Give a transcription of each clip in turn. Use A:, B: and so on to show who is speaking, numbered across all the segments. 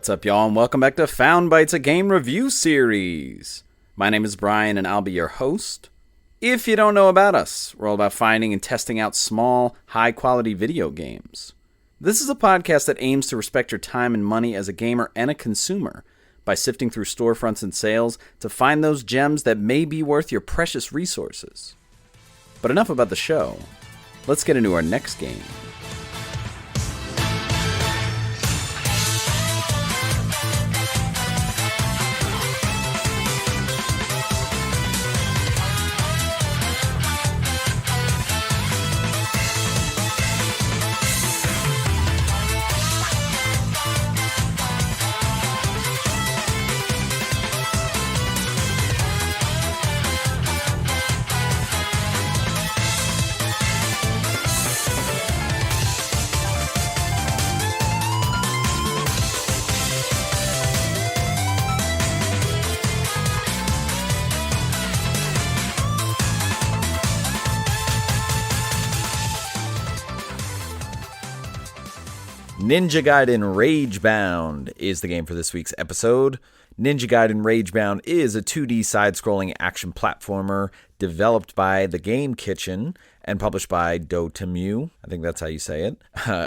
A: What's up, y'all, and welcome back to Found Bytes, a game review series. My name is Brian, and I'll be your host. If you don't know about us, we're all about finding and testing out small, high-quality video games. This is a podcast that aims to respect your time and money as a gamer and a consumer by sifting through storefronts and sales to find those gems that may be worth your precious resources. But enough about the show. Let's get into our next game. Ninja Gaiden Ragebound is the game for this week's episode. Ninja Gaiden Ragebound is a 2D side-scrolling action platformer developed by The Game Kitchen and published by Dotemu, I think that's how you say it,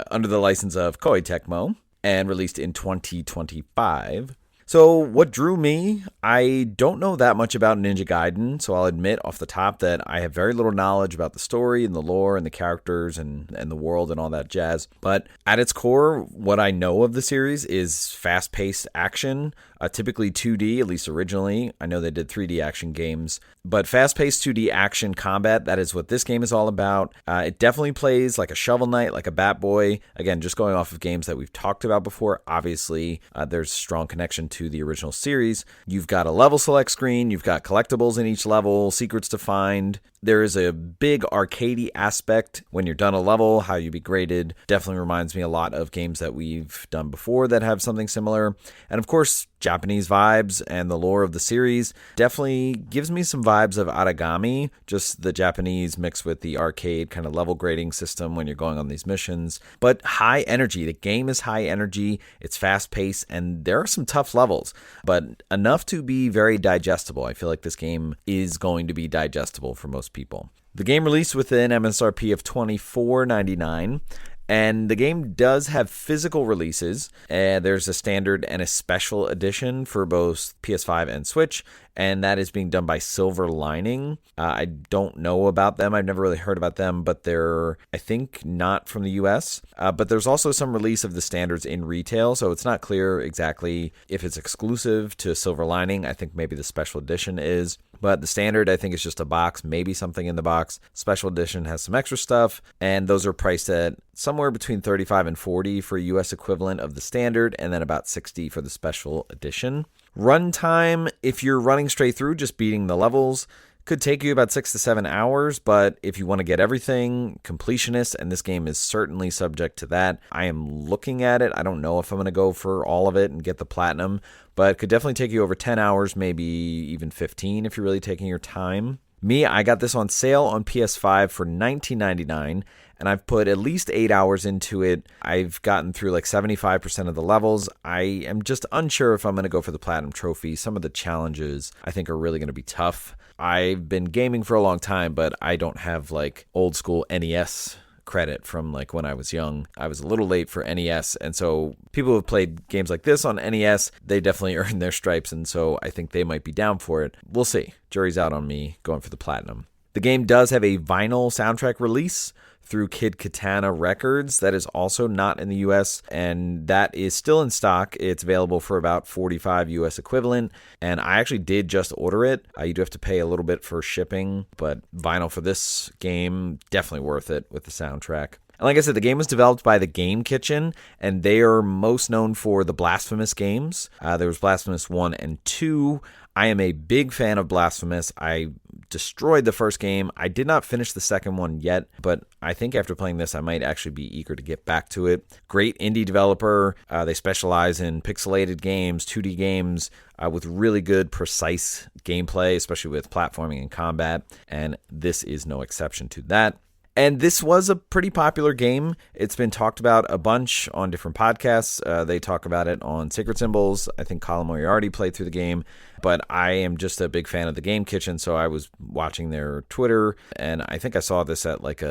A: under the license of Koei Tecmo, and released in 2025. So what drew me? I don't know that much about Ninja Gaiden, so I'll admit off the top that I have very little knowledge about the story and the lore and the characters and the world and all that jazz. But at its core, what I know of the series is fast-paced action, typically 2D, at least originally. I know they did 3D action games, but fast-paced 2D action combat, that is what this game is all about. It definitely plays like a Shovel Knight, like a Bat Boy. Again, just going off of games that we've talked about before. Obviously, there's strong connection to the original series. You've got a level select screen, you've got collectibles in each level, secrets to find. There is a big arcadey aspect when you're done a level, how you be graded. Definitely reminds me a lot of games that we've done before that have something similar. And of course, Japanese vibes and the lore of the series definitely gives me some vibes of Aragami, just the Japanese mixed with the arcade kind of level grading system when you're going on these missions. But high energy. The game is high energy, it's fast paced, and there are some tough levels, but enough to be very digestible. I feel like this game is going to be digestible for most people. The game released with an MSRP of $24.99. And the game does have physical releases. There's a standard and a special edition for both PS5 and Switch, and that is being done by Silver Lining. I don't know about them. I've never really heard about them, but they're, I think, not from the US. But there's also some release of the standards in retail, so it's not clear exactly if it's exclusive to Silver Lining. I think maybe the special edition is. But the standard, I think, is just a box, maybe something in the box. Special edition has some extra stuff, and those are priced at somewhere between $35 and $40 for a US equivalent of the standard, and then about $60 for the special edition. Runtime, if you're running straight through, just beating the levels, could take you about 6 to 7 hours, but if you want to get everything, completionist, and this game is certainly subject to that. I am looking at it. I don't know if I'm going to go for all of it and get the platinum, but it could definitely take you over 10 hours, maybe even 15 if you're really taking your time. Me, I got this on sale on PS5 for $19.99, and I've put at least 8 hours into it. I've gotten through like 75% of the levels. I am just unsure if I'm going to go for the Platinum Trophy. Some of the challenges I think are really going to be tough. I've been gaming for a long time, but I don't have like old school NES credit from like when I was young. I was a little late for NES, and so people who have played games like this on NES, they definitely earned their stripes, and so I think they might be down for it. We'll see. Jury's out on me going for the platinum. The game does have a vinyl soundtrack release through Kid Katana Records. That is also not in the US, and that is still in stock. It's available for about $45 US equivalent, and I actually did just order it. You do have to pay a little bit for shipping, but vinyl for this game, definitely worth it with the soundtrack. And like I said, the game was developed by The Game Kitchen, and they are most known for the Blasphemous games. There was Blasphemous 1 and 2. I am a big fan of Blasphemous. I destroyed the first game. I did not finish the second one yet, but I think after playing this, I might actually be eager to get back to it. Great indie developer. They specialize in pixelated games, 2D games, with really good, precise gameplay, especially with platforming and combat, and this is no exception to that. And this was a pretty popular game. It's been talked about a bunch on different podcasts. They talk about it on Sacred Symbols. I think Colin Moriarty played through the game, but I am just a big fan of the Game Kitchen, so I was watching their Twitter, and I think I saw this at like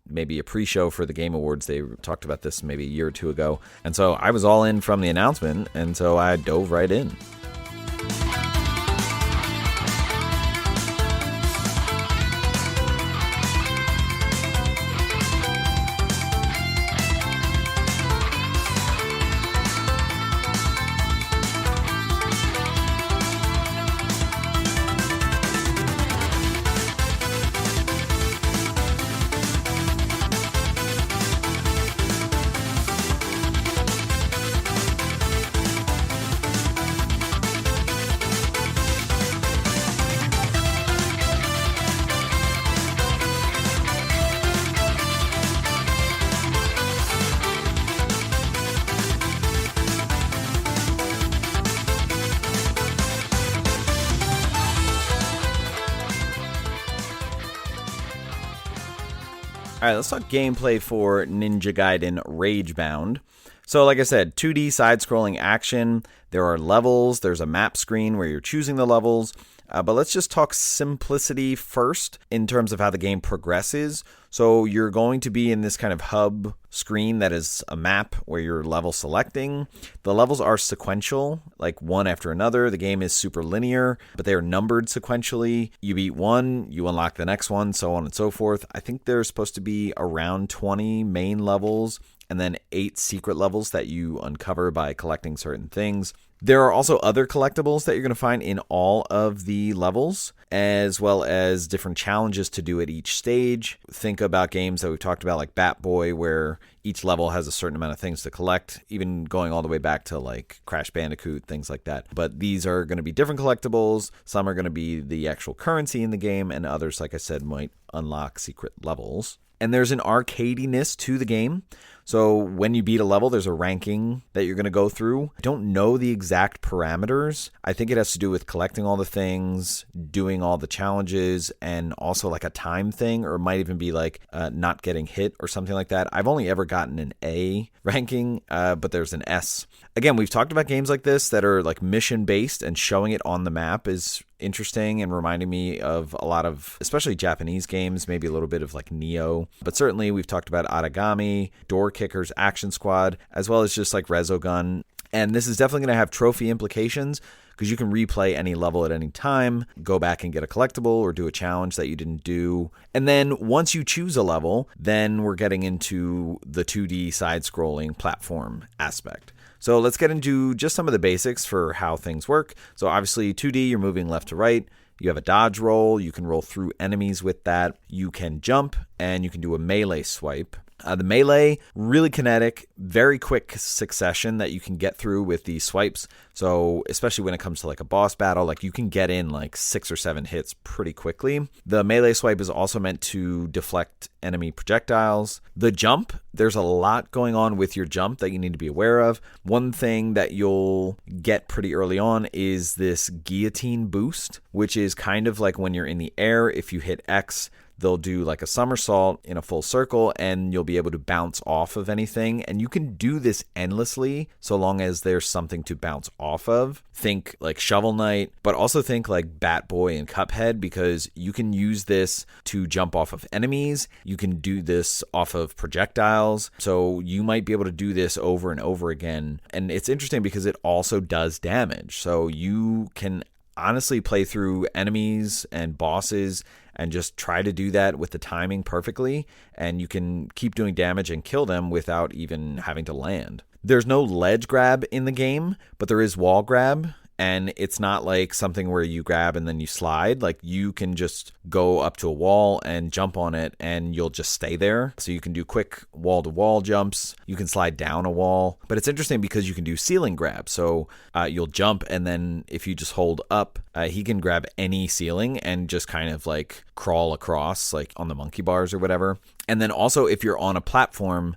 A: maybe a pre-show for the Game Awards. They talked about this maybe a year or two ago, and so I was all in from the announcement, and so I dove right in. All right, let's talk gameplay for Ninja Gaiden Ragebound. So like I said, 2D side-scrolling action. There are levels. There's a map screen where you're choosing the levels. But let's just talk simplicity first in terms of how the game progresses. So you're going to be in this kind of hub screen that is a map where you're level selecting. The levels are sequential, like one after another. The game is super linear, but they are numbered sequentially. You beat one, you unlock the next one, so on and so forth. I think there's supposed to be around 20 main levels and then 8 secret levels that you uncover by collecting certain things. There are also other collectibles that you're going to find in all of the levels, as well as different challenges to do at each stage. Think about games that we've talked about like Bat Boy, where each level has a certain amount of things to collect, even going all the way back to like Crash Bandicoot, things like that. But these are going to be different collectibles. Some are going to be the actual currency in the game, and others, like I said, might unlock secret levels. And there's an arcadiness to the game. So when you beat a level, there's a ranking that you're going to go through. I don't know the exact parameters. I think it has to do with collecting all the things, doing all the challenges, and also like a time thing, or it might even be like not getting hit or something like that. I've only ever gotten an A ranking, but there's an S. Again, we've talked about games like this that are like mission-based, and showing it on the map is interesting and reminding me of a lot of, especially Japanese games, maybe a little bit of like Neo. But certainly we've talked about Origami, Door Kickers, Action Squad, as well as just like Resogun. And this is definitely going to have trophy implications because you can replay any level at any time, go back and get a collectible or do a challenge that you didn't do. And then once you choose a level, then we're getting into the 2D side-scrolling platform aspect. So let's get into just some of the basics for how things work. So obviously 2D, you're moving left to right. You have a dodge roll. You can roll through enemies with that. You can jump, and you can do a melee swipe. The melee, really kinetic, very quick succession that you can get through with these swipes. So especially when it comes to like a boss battle, like you can get in like 6 or 7 hits pretty quickly. The melee swipe is also meant to deflect enemy projectiles. The jump, there's a lot going on with your jump that you need to be aware of. One thing that you'll get pretty early on is this guillotine boost, which is kind of like when you're in the air, if you hit X, they'll do like a somersault in a full circle, and you'll be able to bounce off of anything. And you can do this endlessly so long as there's something to bounce off of. Think like Shovel Knight, but also think like Bat Boy and Cuphead, because you can use this to jump off of enemies. You can do this off of projectiles. So you might be able to do this over and over again. And it's interesting because it also does damage. So you can honestly play through enemies and bosses and just try to do that with the timing perfectly, and you can keep doing damage and kill them without even having to land. There's no ledge grab in the game, but there is wall grab, and it's not like something where you grab and then you slide. Like you can just go up to a wall and jump on it, and you'll just stay there. So you can do quick wall-to-wall jumps. You can slide down a wall. But it's interesting because you can do ceiling grab. So you'll jump, and then if you just hold up, he can grab any ceiling and just kind of like crawl across, like on the monkey bars or whatever. And then also if you're on a platform,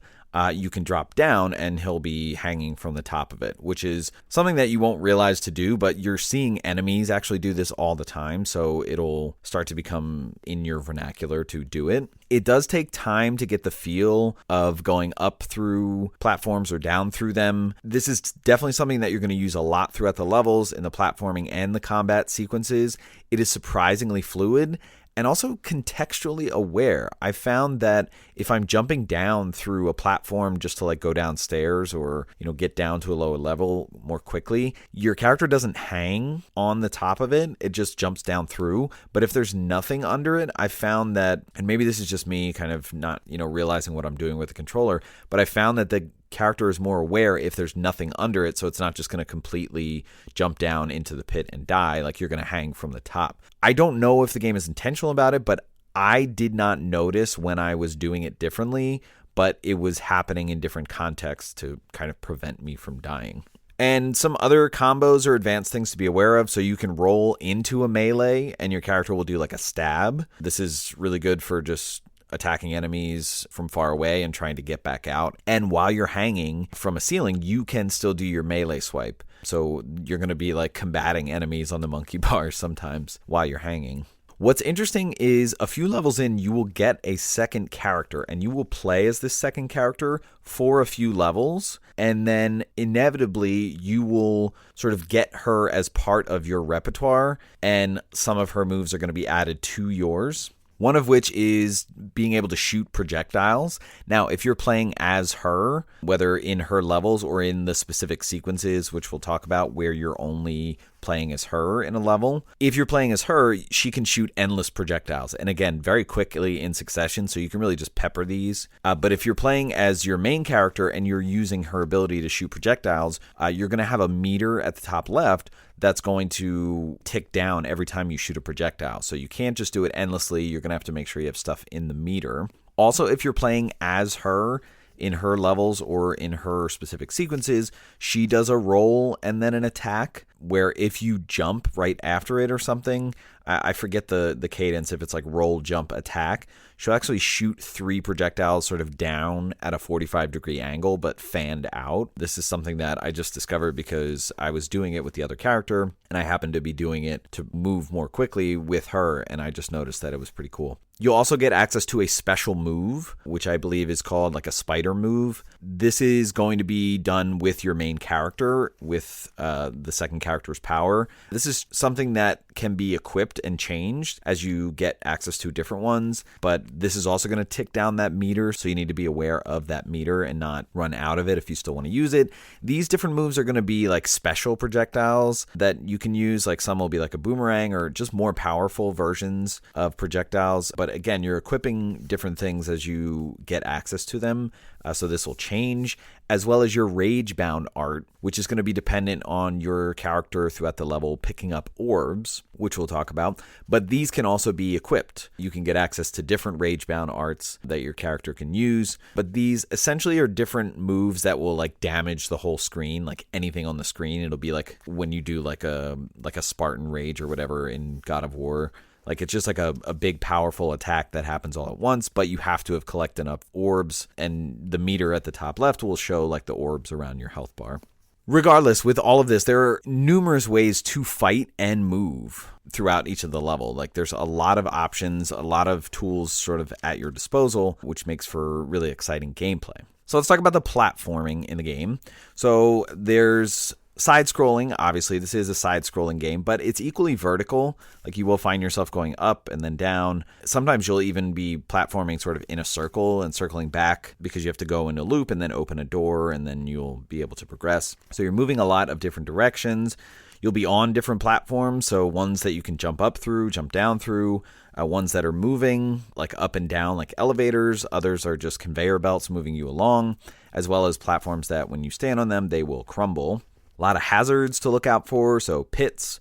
A: you can drop down and he'll be hanging from the top of it, which is something that you won't realize to do, but you're seeing enemies actually do this all the time, so it'll start to become in your vernacular to do it. It does take time to get the feel of going up through platforms or down through them. This is definitely something that you're going to use a lot throughout the levels, in the platforming and the combat sequences. It is surprisingly fluid and also contextually aware. I found that if I'm jumping down through a platform just to like go downstairs or, get down to a lower level more quickly, your character doesn't hang on the top of it. It just jumps down through. But if there's nothing under it, I found that, and maybe this is just me kind of not, realizing what I'm doing with the controller, but I found that the character is more aware if there's nothing under it, so it's not just going to completely jump down into the pit and die, like you're going to hang from the top. I don't know if the game is intentional about it, but I did not notice when I was doing it differently, but it was happening in different contexts to kind of prevent me from dying. And some other combos or advanced things to be aware of. So you can roll into a melee and your character will do like a stab. This is really good for just attacking enemies from far away and trying to get back out. And while you're hanging from a ceiling, you can still do your melee swipe. So you're going to be like combating enemies on the monkey bars sometimes while you're hanging. What's interesting is a few levels in, you will get a second character and you will play as this second character for a few levels. And then inevitably you will sort of get her as part of your repertoire, and some of her moves are going to be added to yours. One of which is being able to shoot projectiles. Now, if you're playing as her, whether in her levels or in the specific sequences, which we'll talk about, where you're only playing as her in a level, if you're playing as her, she can shoot endless projectiles. And again, very quickly in succession, so you can really just pepper these. But if you're playing as your main character and you're using her ability to shoot projectiles, you're going to have a meter at the top left that's going to tick down every time you shoot a projectile. So you can't just do it endlessly. You're going to have to make sure you have stuff in the meter. Also, if you're playing as her in her levels or in her specific sequences, she does a roll and then an attack, where if you jump right after it or something, I forget the cadence, if it's like roll, jump, attack, she'll actually shoot 3 projectiles sort of down at a 45-degree angle, but fanned out. This is something that I just discovered because I was doing it with the other character, and I happened to be doing it to move more quickly with her, and I just noticed that it was pretty cool. You'll also get access to a special move, which I believe is called like a spider move. This is going to be done with your main character, with the second character's power. This is something that can be equipped and changed as you get access to different ones, but this is also going to tick down that meter, so you need to be aware of that meter and not run out of it if you still want to use it. These different moves are going to be like special projectiles that you can use, like some will be like a boomerang or just more powerful versions of projectiles, but again, you're equipping different things as you get access to them, so this will change, as well as your Ragebound art, which is going to be dependent on your character throughout the level picking up orbs, which we'll talk about, but these can also be equipped. You can get access to different Ragebound arts that your character can use, but these essentially are different moves that will like damage the whole screen, like anything on the screen. It'll be like when you do like a Spartan Rage or whatever in God of War. Like it's just like a big powerful attack that happens all at once, but you have to have collected enough orbs, and the meter at the top left will show like the orbs around your health bar. Regardless, with all of this, there are numerous ways to fight and move throughout each of the level. Like there's a lot of options, a lot of tools sort of at your disposal, which makes for really exciting gameplay. So let's talk about the platforming in the game. So there's side-scrolling. Obviously, this is a side-scrolling game, but it's equally vertical. Like you will find yourself going up and then down. Sometimes you'll even be platforming sort of in a circle and circling back because you have to go in a loop and then open a door, and then you'll be able to progress. So you're moving a lot of different directions. You'll be on different platforms, so ones that you can jump up through, jump down through, ones that are moving like up and down like elevators. Others are just conveyor belts moving you along, as well as platforms that when you stand on them, they will crumble. A lot of hazards to look out for, so pits,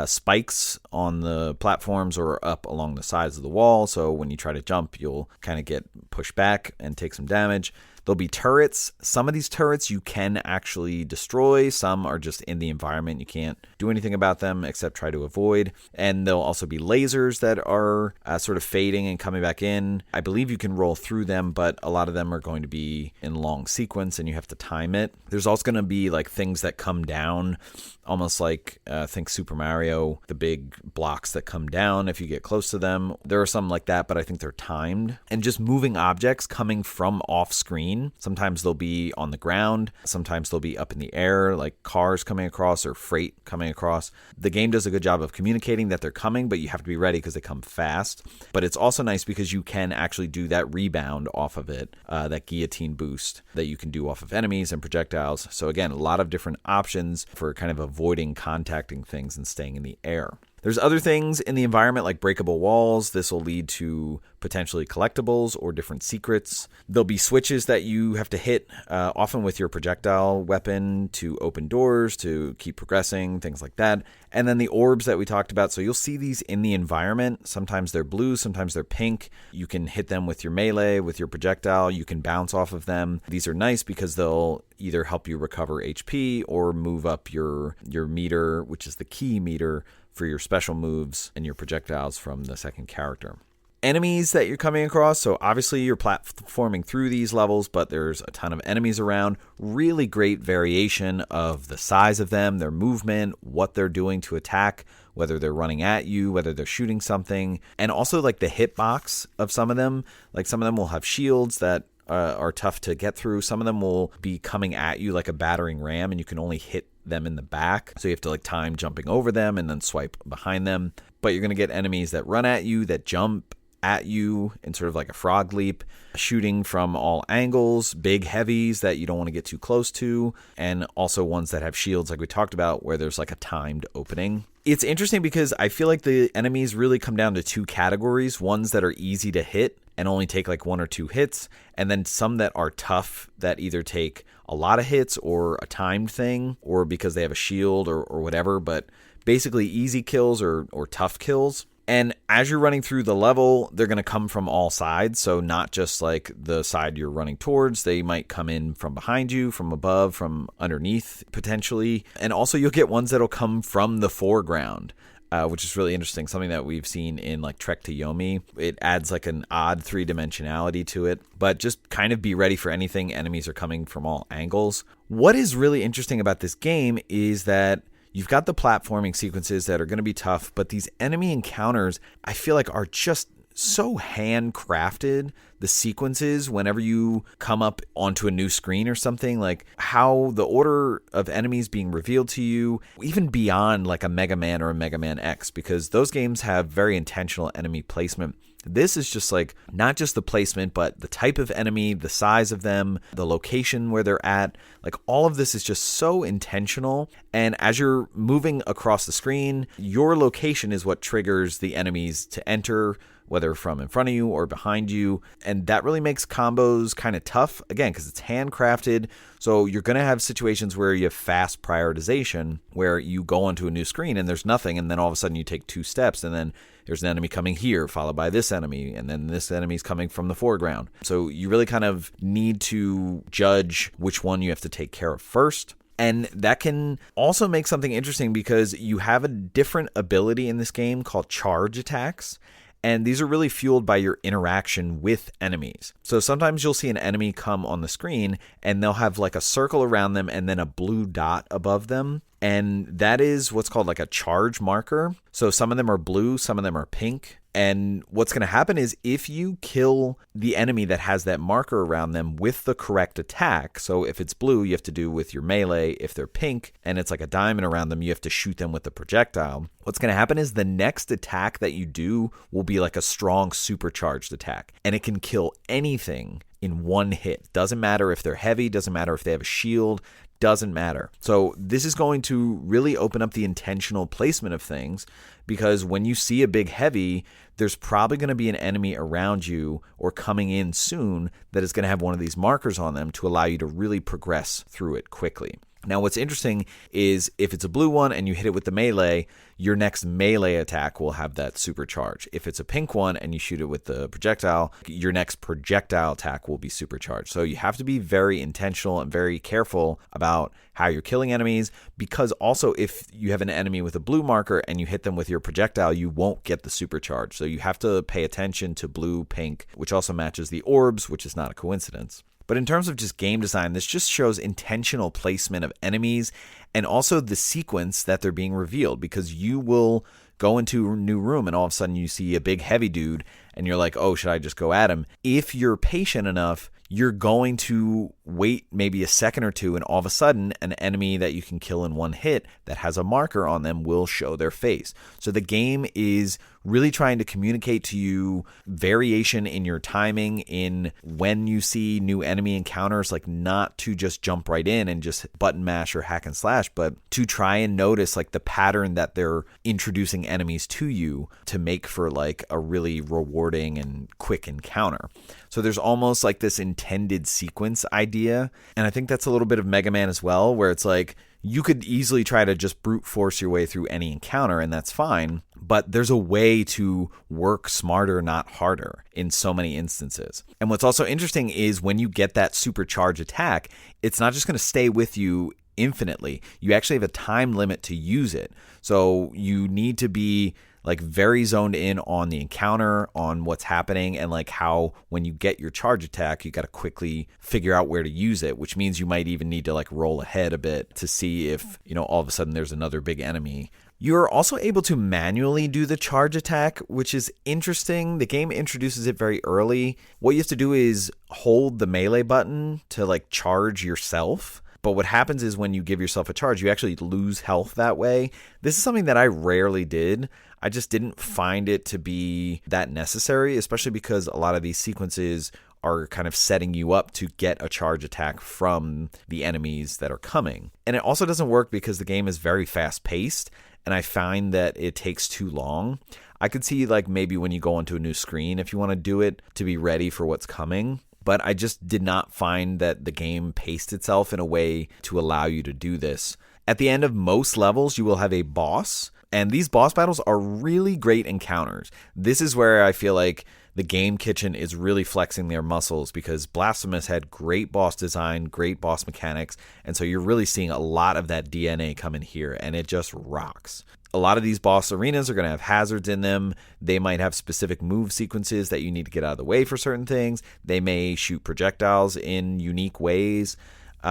A: spikes on the platforms or up along the sides of the wall, so when you try to jump, you'll kind of get pushed back and take some damage. There'll be turrets. Some of these turrets you can actually destroy. Some are just in the environment. You can't do anything about them except try to avoid. And there'll also be lasers that are sort of fading and coming back in. I believe you can roll through them, but a lot of them are going to be in long sequence and you have to time it. There's also going to be like things that come down, almost like think Super Mario, the big blocks that come down if you get close to them. There are some like that, but I think they're timed. And just moving objects coming from off screen. Sometimes they'll be on the ground. Sometimes they'll be up in the air, like cars coming across or freight coming across. The game does a good job of communicating that they're coming, but you have to be ready because they come fast. But it's also nice because you can actually do that rebound off of it, that guillotine boost that you can do off of enemies and projectiles. So again, a lot of different options for kind of avoiding contacting things and staying in the air. There's other things in the environment like breakable walls. This will lead to potentially collectibles or different secrets. There'll be switches that you have to hit, often with your projectile weapon, to open doors, to keep progressing, things like that. And then the orbs that we talked about. So you'll see these in the environment. Sometimes they're blue, sometimes they're pink. You can hit them with your melee, with your projectile. You can bounce off of them. These are nice because they'll either help you recover HP or move up your meter, which is the key meter for your special moves and your projectiles from the second character. Enemies that you're coming across. So obviously you're platforming through these levels, but there's a ton of enemies around. Really great variation of the size of them, their movement, what they're doing to attack, whether they're running at you, whether they're shooting something, and also like the hitbox of some of them. Like some of them will have shields that are tough to get through. Some of them will be coming at you like a battering ram, and you can only hit them in the back. So you have to like time jumping over them and then swipe behind them. But you're going to get enemies that run at you, that jump at you in sort of like a frog leap, shooting from all angles, big heavies that you don't want to get too close to, and also ones that have shields like we talked about where there's like a timed opening. It's interesting because I feel like the enemies really come down to two categories, ones that are easy to hit and only take like one or two hits, and then some that are tough that either take a lot of hits or a timed thing, or because they have a shield or whatever, but basically easy kills or tough kills. And as you're running through the level, they're going to come from all sides. So not just like the side you're running towards. They might come in from behind you, from above, from underneath, potentially. And also you'll get ones that'll come from the foreground, which is really interesting. Something that we've seen in like Trek to Yomi. It adds like an odd three-dimensionality to it. But just kind of be ready for anything. Enemies are coming from all angles. What is really interesting about this game is that you've got the platforming sequences that are going to be tough, but these enemy encounters, I feel like, are just so handcrafted. The sequences, whenever you come up onto a new screen or something, like how the order of enemies being revealed to you, even beyond like a Mega Man or a Mega Man X, because those games have very intentional enemy placement. This is just like not just the placement, but the type of enemy, the size of them, the location where they're at. Like all of this is just so intentional. And as you're moving across the screen, your location is what triggers the enemies to enter, whether from in front of you or behind you. And that really makes combos kind of tough, again, because it's handcrafted. So you're going to have situations where you have fast prioritization, where you go onto a new screen and there's nothing, and then all of a sudden you take two steps, and then there's an enemy coming here, followed by this enemy, and then this enemy's coming from the foreground. So you really kind of need to judge which one you have to take care of first. And that can also make something interesting because you have a different ability in this game called charge attacks. And these are really fueled by your interaction with enemies. So sometimes you'll see an enemy come on the screen and they'll have like a circle around them and then a blue dot above them. And that is what's called like a charge marker. So some of them are blue, some of them are pink. And what's going to happen is if you kill the enemy that has that marker around them with the correct attack, so if it's blue, you have to do with your melee. If they're pink and it's like a diamond around them, you have to shoot them with the projectile. What's going to happen is the next attack that you do will be like a strong supercharged attack, and it can kill anything in one hit. Doesn't matter if they're heavy, doesn't matter if they have a shield, doesn't matter. So this is going to really open up the intentional placement of things, because when you see a big heavy, there's probably going to be an enemy around you or coming in soon that is going to have one of these markers on them to allow you to really progress through it quickly. Now, what's interesting is if it's a blue one and you hit it with the melee, your next melee attack will have that supercharge. If it's a pink one and you shoot it with the projectile, your next projectile attack will be supercharged. So you have to be very intentional and very careful about how you're killing enemies, because also if you have an enemy with a blue marker and you hit them with your projectile, you won't get the supercharge. So you have to pay attention to blue, pink, which also matches the orbs, which is not a coincidence. But in terms of just game design, this just shows intentional placement of enemies and also the sequence that they're being revealed, because you will go into a new room and all of a sudden you see a big heavy dude and you're like, oh, should I just go at him? If you're patient enough, you're going to wait maybe a second or two, and all of a sudden an enemy that you can kill in one hit that has a marker on them will show their face. So the game is really trying to communicate to you variation in your timing, in when you see new enemy encounters, like not to just jump right in and just button mash or hack and slash, but to try and notice like the pattern that they're introducing enemies to you to make for like a really rewarding and quick encounter. So there's almost like this intended sequence idea. And I think that's a little bit of Mega Man as well, where it's like you could easily try to just brute force your way through any encounter, and that's fine. But there's a way to work smarter, not harder, in so many instances. And what's also interesting is when you get that supercharge attack, it's not just going to stay with you infinitely. You actually have a time limit to use it. So you need to be like very zoned in on the encounter, on what's happening, and like how when you get your charge attack, you got to quickly figure out where to use it, which means you might even need to like roll ahead a bit to see if, all of a sudden there's another big enemy. You're also able to manually do the charge attack, which is interesting. The game introduces it very early. What you have to do is hold the melee button to like charge yourself. But what happens is when you give yourself a charge, you actually lose health that way. This is something that I rarely did. I just didn't find it to be that necessary, especially because a lot of these sequences are kind of setting you up to get a charge attack from the enemies that are coming. And it also doesn't work because the game is very fast paced, and I find that it takes too long. I could see like maybe when you go onto a new screen, if you want to do it to be ready for what's coming. But I just did not find that the game paced itself in a way to allow you to do this. At the end of most levels, you will have a boss, and these boss battles are really great encounters. This is where I feel like the Game Kitchen is really flexing their muscles, because Blasphemous had great boss design, great boss mechanics, and so you're really seeing a lot of that DNA come in here, and it just rocks. A lot of these boss arenas are going to have hazards in them. They might have specific move sequences that you need to get out of the way for certain things. They may shoot projectiles in unique ways.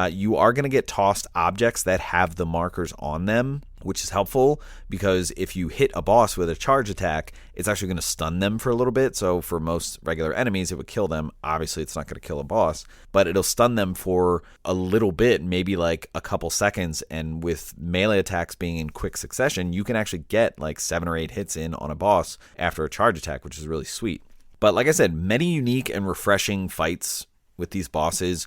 A: You are going to get tossed objects that have the markers on them, which is helpful because if you hit a boss with a charge attack, it's actually going to stun them for a little bit. So for most regular enemies, it would kill them. Obviously, it's not going to kill a boss, but it'll stun them for a little bit, maybe like a couple seconds. And with melee attacks being in quick succession, you can actually get like 7 or 8 hits in on a boss after a charge attack, which is really sweet. But like I said, many unique and refreshing fights with these bosses.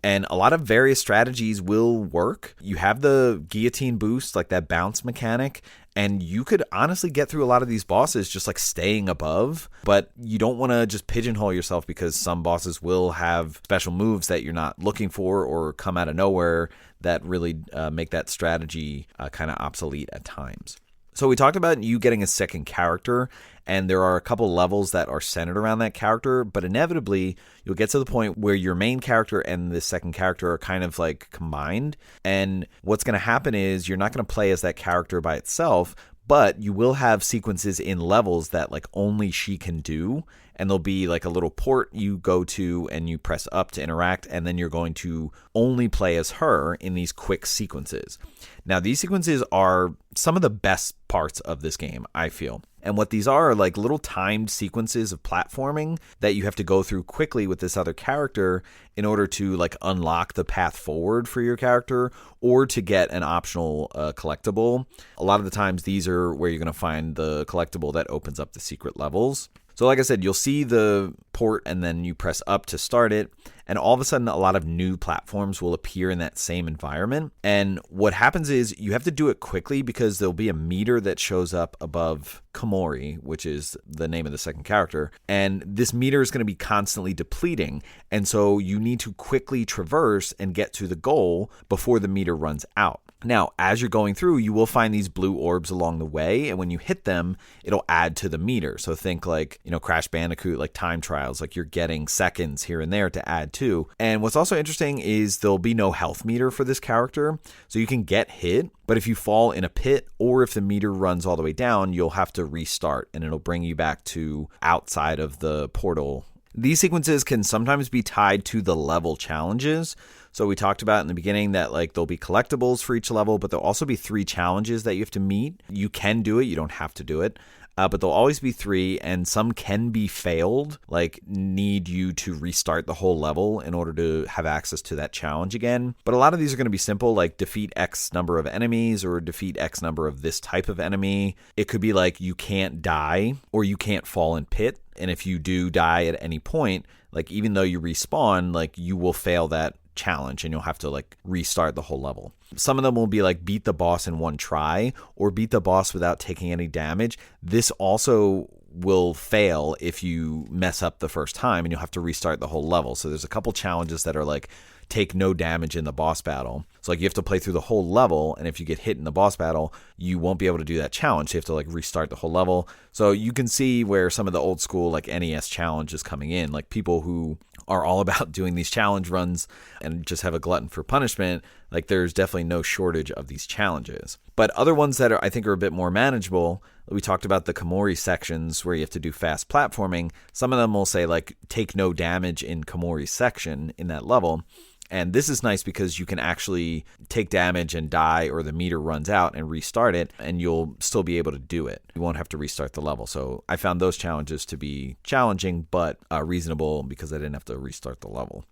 A: And a lot of various strategies will work. You have the guillotine boost, like that bounce mechanic, and you could honestly get through a lot of these bosses just like staying above, but you don't want to just pigeonhole yourself because some bosses will have special moves that you're not looking for or come out of nowhere that really make that strategy kind of obsolete at times. So we talked about you getting a second character, and there are a couple levels that are centered around that character, but inevitably you'll get to the point where your main character and the second character are kind of like combined. And what's going to happen is you're not going to play as that character by itself, but you will have sequences in levels that like only she can do. And there'll be like a little port you go to and you press up to interact, and then you're going to only play as her in these quick sequences. Now, these sequences are some of the best parts of this game, I feel. And what these are like little timed sequences of platforming that you have to go through quickly with this other character in order to like unlock the path forward for your character or to get an optional collectible. A lot of the times these are where you're going to find the collectible that opens up the secret levels. So like I said, you'll see the port and then you press up to start it. And all of a sudden, a lot of new platforms will appear in that same environment. And what happens is you have to do it quickly because there'll be a meter that shows up above Kumori, which is the name of the second character. And this meter is going to be constantly depleting. And so you need to quickly traverse and get to the goal before the meter runs out. Now, as you're going through, you will find these blue orbs along the way, and when you hit them, it'll add to the meter. So think like, Crash Bandicoot, like time trials, like you're getting seconds here and there to add to. And what's also interesting is there'll be no health meter for this character, so you can get hit, but if you fall in a pit or if the meter runs all the way down, you'll have to restart, and it'll bring you back to outside of the portal. These sequences can sometimes be tied to the level challenges. So we talked about in the beginning that like there'll be collectibles for each level, but there'll also be 3 challenges that you have to meet. You can do it, you don't have to do it. But there'll always be 3, and some can be failed, like need you to restart the whole level in order to have access to that challenge again. But a lot of these are going to be simple, like defeat X number of enemies or defeat X number of this type of enemy. It could be like you can't die or you can't fall in pit. And if you do die at any point, like even though you respawn, like you will fail that challenge and you'll have to like restart the whole level. Some of them will be like beat the boss in one try or beat the boss without taking any damage. This also will fail if you mess up the first time and you'll have to restart the whole level. So there's a couple challenges that are like take no damage in the boss battle. So like you have to play through the whole level, and if you get hit in the boss battle, you won't be able to do that challenge. You have to like restart the whole level. So you can see where some of the old school like NES challenge is coming in. Like people who are all about doing these challenge runs and just have a glutton for punishment, like there's definitely no shortage of these challenges. But other ones that I think are a bit more manageable, we talked about the Kumori sections where you have to do fast platforming. Some of them will say like take no damage in Kumori section in that level. And this is nice because you can actually take damage and die, or the meter runs out and restart it, and you'll still be able to do it. You won't have to restart the level. So I found those challenges to be challenging, but reasonable because I didn't have to restart the level.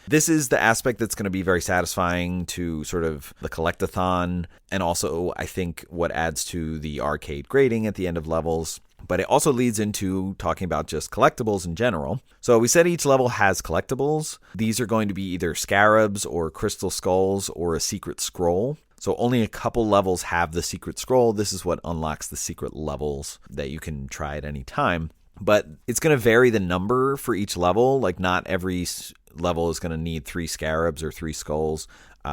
A: This is the aspect that's going to be very satisfying to sort of the collectathon, and also I think what adds to the arcade grading at the end of levels. But it also leads into talking about just collectibles in general. So we said each level has collectibles. These are going to be either scarabs or crystal skulls or a secret scroll. So only a couple levels have the secret scroll. This is what unlocks the secret levels that you can try at any time. But it's going to vary the number for each level. Like not every level is going to need 3 scarabs or 3 skulls.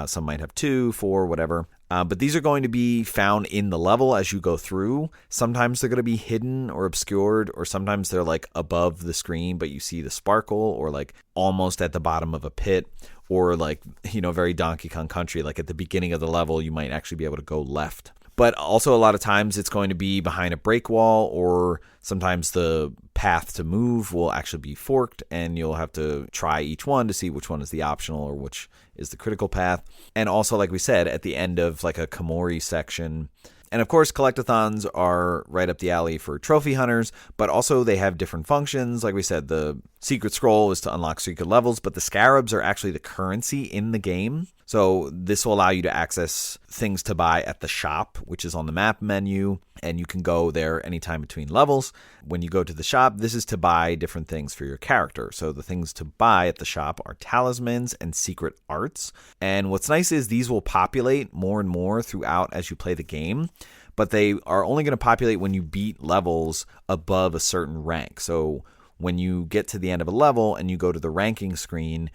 A: Some might have 2, 4, whatever. But these are going to be found in the level as you go through. Sometimes they're going to be hidden or obscured, or sometimes they're like above the screen, but you see the sparkle, or like almost at the bottom of a pit, or like, very Donkey Kong Country, like at the beginning of the level, you might actually be able to go left. But also a lot of times it's going to be behind a break wall, or sometimes the path to move will actually be forked and you'll have to try each one to see which one is the optional or which is the critical path. And also, like we said, at the end of like a Kumori section. And of course, collectathons are right up the alley for trophy hunters, but also they have different functions. Like we said, the secret scroll is to unlock secret levels, but the scarabs are actually the currency in the game. So this will allow you to access things to buy at the shop, which is on the map menu, and you can go there anytime between levels. When you go to the shop, this is to buy different things for your character. So the things to buy at the shop are talismans and secret arts. And what's nice is these will populate more and more throughout as you play the game, but they are only going to populate when you beat levels above a certain rank. So when you get to the end of a level and you go to the ranking screen,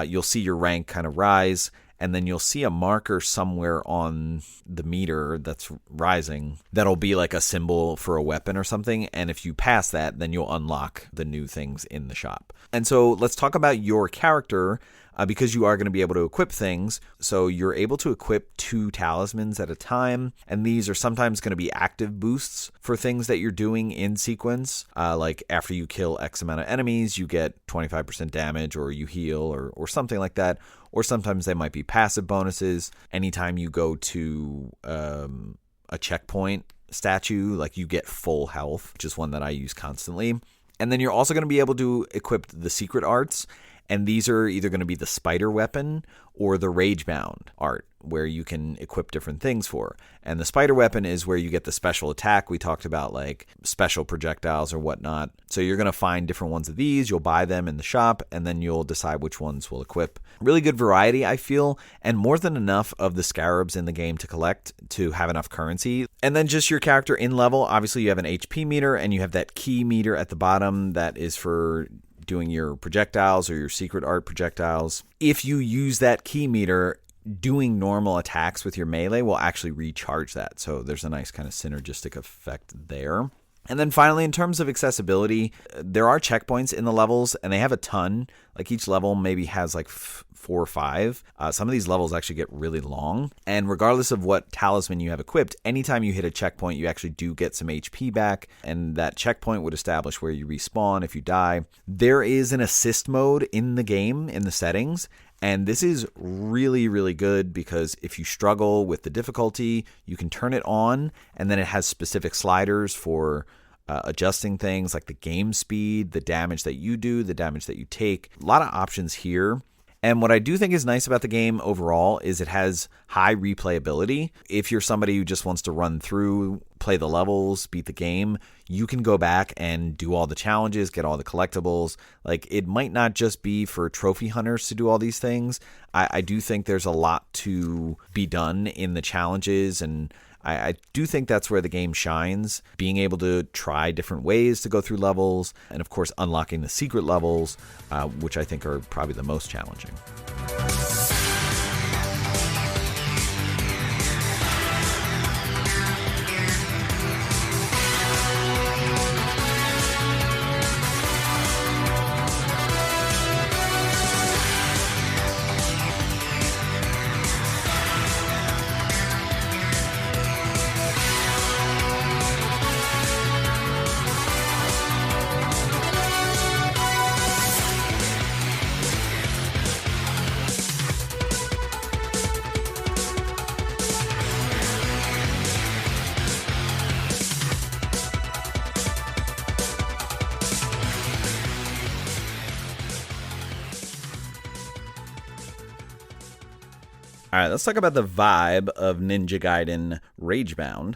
A: you'll see your rank kind of rise, and then you'll see a marker somewhere on the meter that's rising that'll be like a symbol for a weapon or something. And if you pass that, then you'll unlock the new things in the shop. And so let's talk about your character, because you are going to be able to equip things. So you're able to equip 2 talismans at a time. And these are sometimes going to be active boosts for things that you're doing in sequence. Like after you kill X amount of enemies, you get 25% damage, or you heal, or something like that. Or sometimes they might be passive bonuses. Anytime you go to a checkpoint statue, like you get full health, which is one that I use constantly. And then you're also going to be able to equip the secret arts. And these are either going to be the spider weapon or the Ragebound art, where you can equip different things for. And the spider weapon is where you get the special attack. We talked about like special projectiles or whatnot. So you're going to find different ones of these. You'll buy them in the shop, and then you'll decide which ones will equip. Really good variety, I feel, and more than enough of the scarabs in the game to collect to have enough currency. And then just your character in level. Obviously, you have an HP meter, and you have that key meter at the bottom that is for doing your projectiles or your secret art projectiles. If you use that key meter, doing normal attacks with your melee will actually recharge that. So there's a nice kind of synergistic effect there. And then finally, in terms of accessibility, there are checkpoints in the levels, and they have a ton. Like each level maybe has like 4 or 5. Some of these levels actually get really long. And regardless of what talisman you have equipped, anytime you hit a checkpoint, you actually do get some HP back. And that checkpoint would establish where you respawn if you die. There is an assist mode in the game, in the settings. And this is really, really good because if you struggle with the difficulty, you can turn it on, and then it has specific sliders for adjusting things like the game speed, the damage that you do, the damage that you take. A lot of options here. And what I do think is nice about the game overall is it has high replayability. If you're somebody who just wants to run through, play the levels, beat the game, you can go back and do all the challenges, get all the collectibles. Like, it might not just be for trophy hunters to do all these things. I do think there's a lot to be done in the challenges, and I do think that's where the game shines, being able to try different ways to go through levels, and of course unlocking the secret levels, which I think are probably the most challenging. All right, let's talk about the vibe of Ninja Gaiden Ragebound.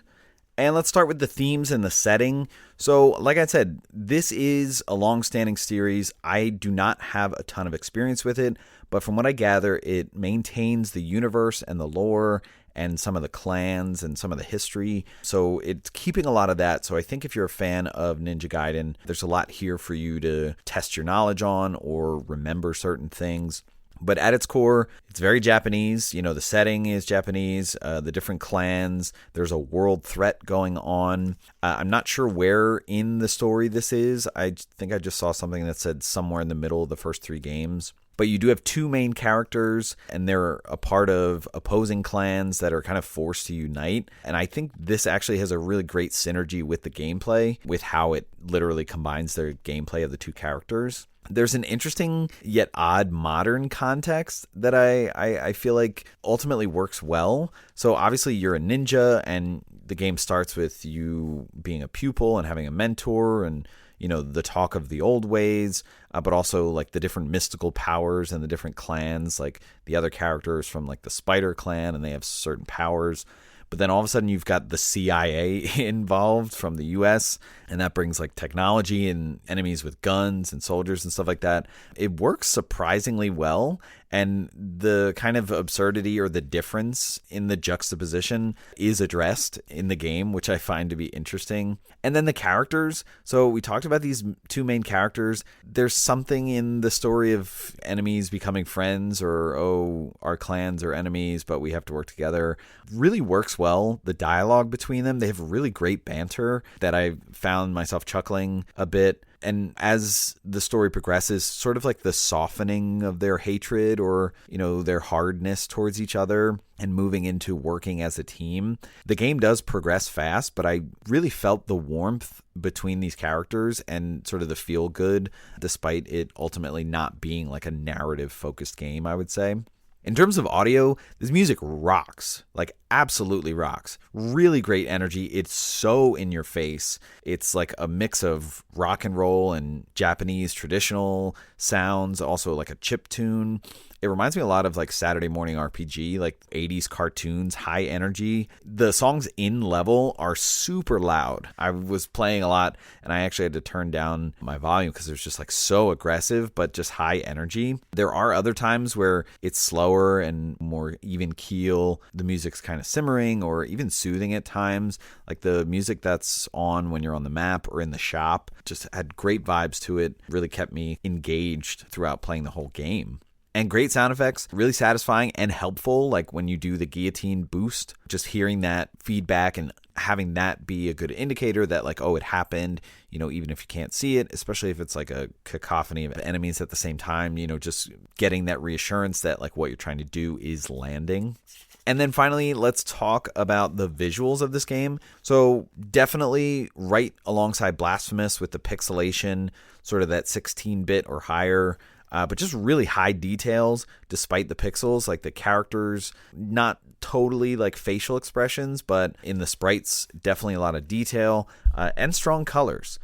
A: And let's start with the themes and the setting. So, like I said, this is a long-standing series. I do not have a ton of experience with it, but from what I gather, it maintains the universe and the lore and some of the clans and some of the history. So it's keeping a lot of that. So I think if you're a fan of Ninja Gaiden, there's a lot here for you to test your knowledge on or remember certain things. But at its core, it's very Japanese. You know, the setting is Japanese, the different clans. There's a world threat going on. I'm not sure where in the story this is. I think I just saw something that said somewhere in the middle of the first 3 games. But you do have 2 main characters, and they're a part of opposing clans that are kind of forced to unite. And I think this actually has a really great synergy with the gameplay, with how it literally combines the gameplay of the 2 characters. There's an interesting yet odd modern context that I feel like ultimately works well. So obviously you're a ninja, and the game starts with you being a pupil and having a mentor, and you know, the talk of the old ways, but also like the different mystical powers and the different clans, like the other characters from like the Spider Clan, and they have certain powers. But then all of a sudden you've got the CIA involved from the US, and that brings like technology and enemies with guns and soldiers and stuff like that. It works surprisingly well, and the kind of absurdity or the difference in the juxtaposition is addressed in the game, which I find to be interesting. And then the characters. So we talked about these 2 main characters. There's something in the story of enemies becoming friends, or, oh, our clans are enemies, but we have to work together. Really works well. The dialogue between them, they have really great banter that I found myself chuckling a bit. And as the story progresses, sort of like the softening of their hatred, or, you know, their hardness towards each other, and moving into working as a team. The game does progress fast, but I really felt the warmth between these characters and sort of the feel good, despite it ultimately not being like a narrative focused game, I would say. In terms of audio, this music rocks, like absolutely rocks. Really great energy. It's so in your face. It's like a mix of rock and roll and Japanese traditional sounds, also like a chip tune. It reminds me a lot of like Saturday morning RPG, like 80s cartoons, high energy. The songs in level are super loud. I was playing a lot and I actually had to turn down my volume because it was just like so aggressive, but just high energy. There are other times where it's slower and more even keel. The music's kind of simmering or even soothing at times. Like the music that's on when you're on the map or in the shop just had great vibes to it. Really kept me engaged throughout playing the whole game. And great sound effects, really satisfying and helpful, like when you do the guillotine boost, just hearing that feedback and having that be a good indicator that like, oh, it happened, even if you can't see it, especially if it's like a cacophony of enemies at the same time, just getting that reassurance that like what you're trying to do is landing. And then finally, let's talk about the visuals of this game. So definitely right alongside Blasphemous with the pixelation, sort of that 16-bit or higher, but just really high details despite the pixels, like the characters, not totally like facial expressions, but in the sprites, definitely a lot of detail and strong colors,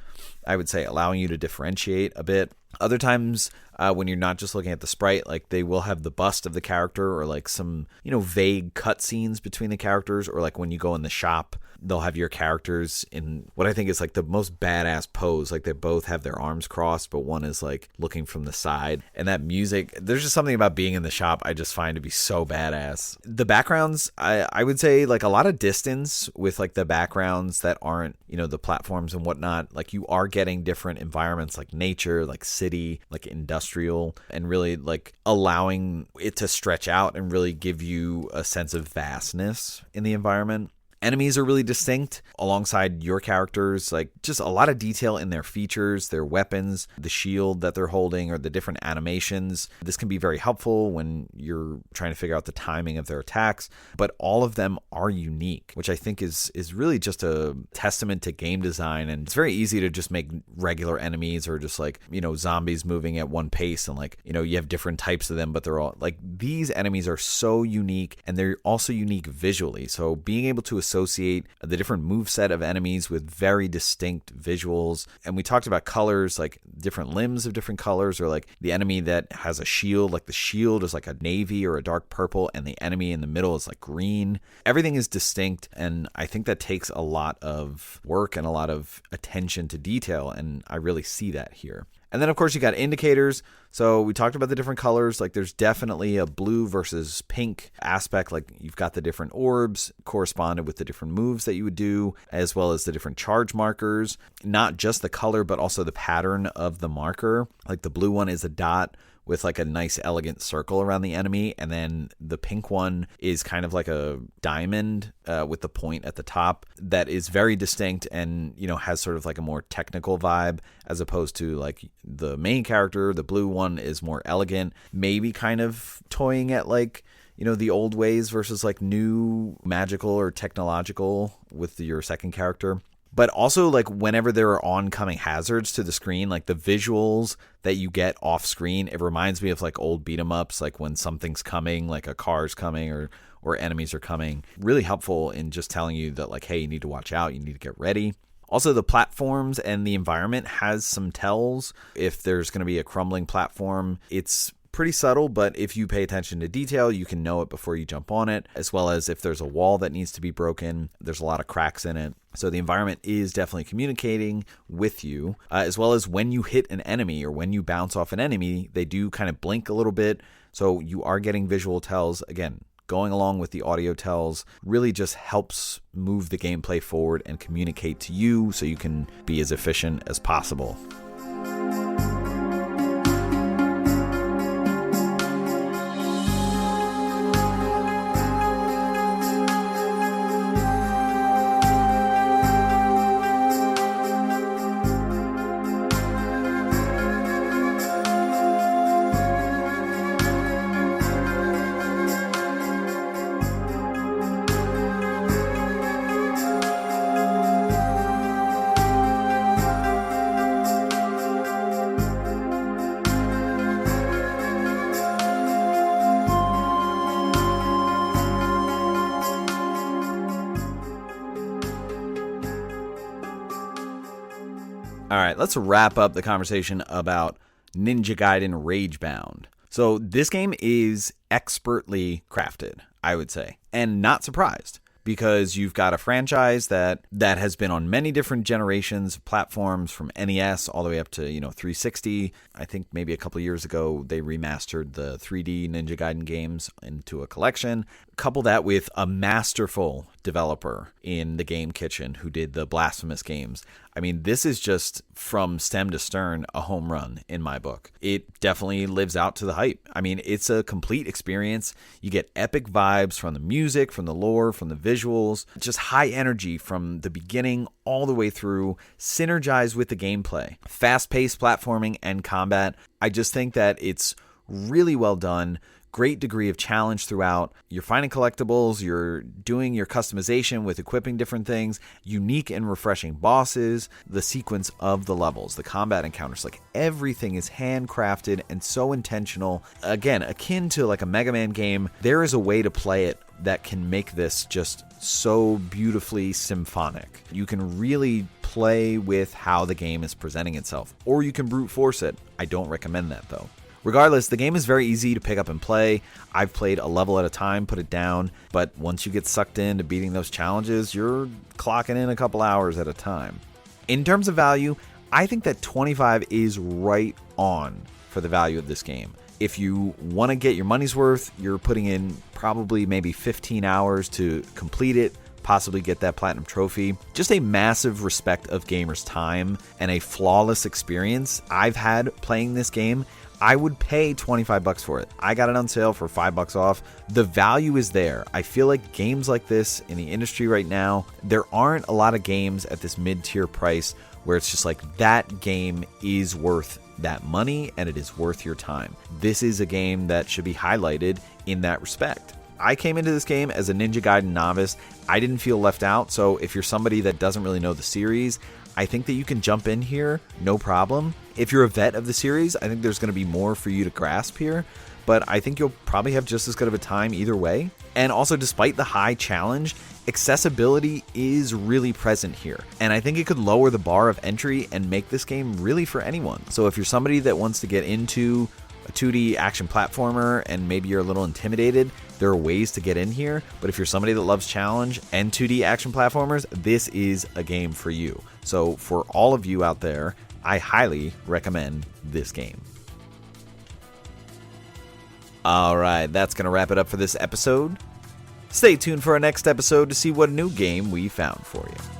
A: I would say, allowing you to differentiate a bit. Other times when you're not just looking at the sprite, like they will have the bust of the character or like some, vague cutscenes between the characters, or like when you go in the shop, they'll have your characters in what I think is like the most badass pose. Like they both have their arms crossed, but one is like looking from the side. And that music, there's just something about being in the shop I just find to be so badass. The backgrounds, I would say like a lot of distance with like the backgrounds that aren't, the platforms and whatnot. Like you are getting different environments like nature, like city, like industrial, and really like allowing it to stretch out and really give you a sense of vastness in the environment. Enemies are really distinct alongside your characters, like just a lot of detail in their features, their weapons, the shield that they're holding, or the different animations. This can be very helpful when you're trying to figure out the timing of their attacks, but all of them are unique, which I think is really just a testament to game design. And it's very easy to just make regular enemies or just like, zombies moving at one pace and like, you have different types of them, but they're all like, these enemies are so unique and they're also unique visually. So being able to associate the different moveset of enemies with very distinct visuals. And we talked about colors, like different limbs of different colors, or like the enemy that has a shield, like the shield is like a navy or a dark purple, and the enemy in the middle is like green. Everything is distinct, and I think that takes a lot of work and a lot of attention to detail, and I really see that here. And then, of course, you got indicators. So we talked about the different colors. Like there's definitely a blue versus pink aspect. Like you've got the different orbs corresponded with the different moves that you would do, as well as the different charge markers. Not just the color, but also the pattern of the marker. Like the blue one is a dot with like a nice elegant circle around the enemy, and then the pink one is kind of like a diamond with the point at the top that is very distinct and has sort of like a more technical vibe, as opposed to like the main character. The blue one is more elegant, maybe kind of toying at like the old ways versus like new magical or technological with your second character. But also, like, whenever there are oncoming hazards to the screen, like the visuals that you get off screen, it reminds me of like old beat 'em ups, like when something's coming, like a car's coming or enemies are coming. Really helpful in just telling you that, like, hey, you need to watch out, you need to get ready. Also, the platforms and the environment has some tells. If there's going to be a crumbling platform, it's pretty subtle, but if you pay attention to detail, you can know it before you jump on it, as well as if there's a wall that needs to be broken, there's a lot of cracks in it. So the environment is definitely communicating with you, as well as when you hit an enemy or when you bounce off an enemy, they do kind of blink a little bit. So you are getting visual tells. Again, going along with the audio tells really just helps move the gameplay forward and communicate to you so you can be as efficient as possible. All right, let's wrap up the conversation about Ninja Gaiden Ragebound. So this game is expertly crafted, I would say, and not surprised. Because you've got a franchise that has been on many different generations of platforms, from NES all the way up to 360. I think maybe a couple of years ago they remastered the 3D Ninja Gaiden games into a collection. Couple that with a masterful developer in the Game Kitchen who did the Blasphemous games. I mean, this is just from stem to stern a home run in my book. It definitely lives out to the hype. I mean, it's a complete experience. You get epic vibes from the music, from the lore, from the visuals, just high energy from the beginning all the way through, synergized with the gameplay. Fast-paced platforming and combat. I just think that it's really well done. Great degree of challenge throughout. You're finding collectibles, you're doing your customization with equipping different things, unique and refreshing bosses, the sequence of the levels, the combat encounters, like everything is handcrafted and so intentional. Again, akin to like a Mega Man game, there is a way to play it that can make this just so beautifully symphonic. You can really play with how the game is presenting itself, or you can brute force it. I don't recommend that though. Regardless, the game is very easy to pick up and play. I've played a level at a time, put it down, but once you get sucked into beating those challenges, you're clocking in a couple hours at a time. In terms of value, I think that $25 is right on for the value of this game. If you want to get your money's worth, you're putting in probably maybe 15 hours to complete it, possibly get that platinum trophy. Just a massive respect of gamers' time and a flawless experience I've had playing this game. I would pay $25 for it. I got it on sale for $5 off. The value is there. I feel like games like this in the industry right now, there aren't a lot of games at this mid-tier price where it's just like that game is worth that money and it is worth your time. This is a game that should be highlighted in that respect. I came into this game as a Ninja Gaiden novice. I didn't feel left out, so if you're somebody that doesn't really know the series, I think that you can jump in here, no problem. If you're a vet of the series, I think there's going to be more for you to grasp here, but I think you'll probably have just as good of a time either way. And also, despite the high challenge, accessibility is really present here, and I think it could lower the bar of entry and make this game really for anyone. So if you're somebody that wants to get into a 2D action platformer and maybe you're a little intimidated, there are ways to get in here. But if you're somebody that loves challenge and 2D action platformers, this is a game for you. So for all of you out there, I highly recommend this game. All right, that's going to wrap it up for this episode. Stay tuned for our next episode to see what new game we found for you.